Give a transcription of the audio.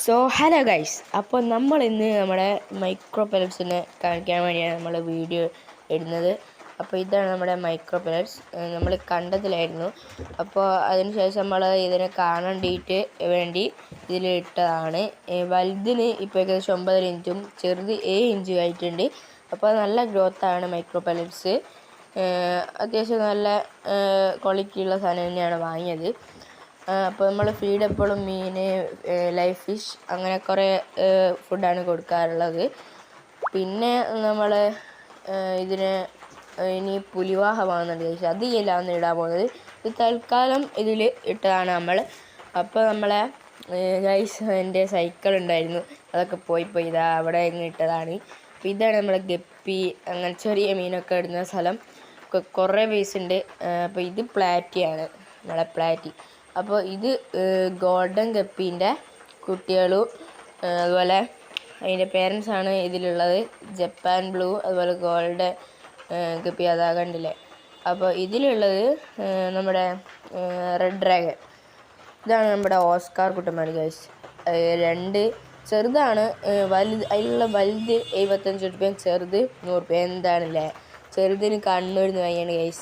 Hello guys, അപ്പോൾ നമ്മൾ ഇന്ന് നമ്മുടെ മൈക്രോ പെലറ്റ്സിനെ കാണിക്കാൻ വേണ്ടിയാണ് നമ്മൾ വീഡിയോ ഇടുന്നത്. അപ്പോൾ ഇതാണ് നമ്മുടെ മൈക്രോ പെലറ്റ്സ്. നമ്മൾ കണ്ടതിലായിരുന്നു. അപ്പോൾ അതിനുശേഷം നമ്മൾ ഇതിനെ കാണേണ്ടിയിട്ട് വേണ്ടി ഇതിലിട്ടതാണ്. വലുതിന് ഇപ്പോൾ ഏകദേശം 9 ഇഞ്ചും ചെറുത് 7 ഇഞ്ചും ആയിട്ടുണ്ട്. അപ്പോൾ നല്ല ഗ്രോത്താണ് മൈക്രോ പെലറ്റ്സ്. അത്യാവശ്യം നല്ല ക്വാളിറ്റിയുള്ള സാധനം തന്നെയാണ് വാങ്ങിയത്. അപ്പോൾ നമ്മൾ ഫീഡ് എപ്പോഴും മീൻ, ലൈഫ് ഫിഷ് അങ്ങനെ കുറേ ഫുഡാണ് കൊടുക്കാറുള്ളത്. പിന്നെ നമ്മൾ ഇതിന് ഇനി പുലിവാഹ വാങ്ങുന്നുണ്ട് ചോദിച്ചാൽ അത് ഇല്ലാന്ന് ഇടാൻ പോകുന്നത്. ഇത് തൽക്കാലം ഇതിൽ ഇട്ടതാണ് നമ്മൾ. അപ്പോൾ നമ്മളെ ഗൈസ് എൻ്റെ സൈക്കിൾ ഉണ്ടായിരുന്നു, അതൊക്കെ പോയി ഇതാ അവിടെ ഇങ്ങനെ ഇട്ടതാണ്. അപ്പോൾ ഇതാണ് നമ്മളെ ഗപ്പി, അങ്ങനെ ചെറിയ മീനൊക്കെ ഇടുന്ന സ്ഥലം. കുറേ പീസ് ഉണ്ട്. അപ്പോൾ ഇത് പ്ലാറ്റിയാണ്, നമ്മളെ പ്ലാറ്റി. അപ്പോൾ ഇത് ഗോൾഡൻ ഗപ്പീൻ്റെ കുട്ടികളും അതുപോലെ അതിൻ്റെ പേരൻസാണ് ഇതിലുള്ളത്. ജപ്പാൻ ബ്ലൂ, അതുപോലെ ഗോൾഡൻ ഗപ്പി, അതാ കണ്ടില്ലേ. അപ്പോൾ ഇതിലുള്ളത് നമ്മുടെ റെഡ് ഡ്രാഗൺ. ഇതാണ് നമ്മുടെ ഓസ്കാർ കുട്ടന്മാർ ഗൈസ്. 2 ചെറുതാണ്, അതിലുള്ള വലുത് 75 രൂപയും ചെറുത് 100 രൂപ. എന്താണല്ലേ, ചെറുതിന് കണ്ണൂരിന്ന് വാങ്ങിയാണ് ഗൈസ്.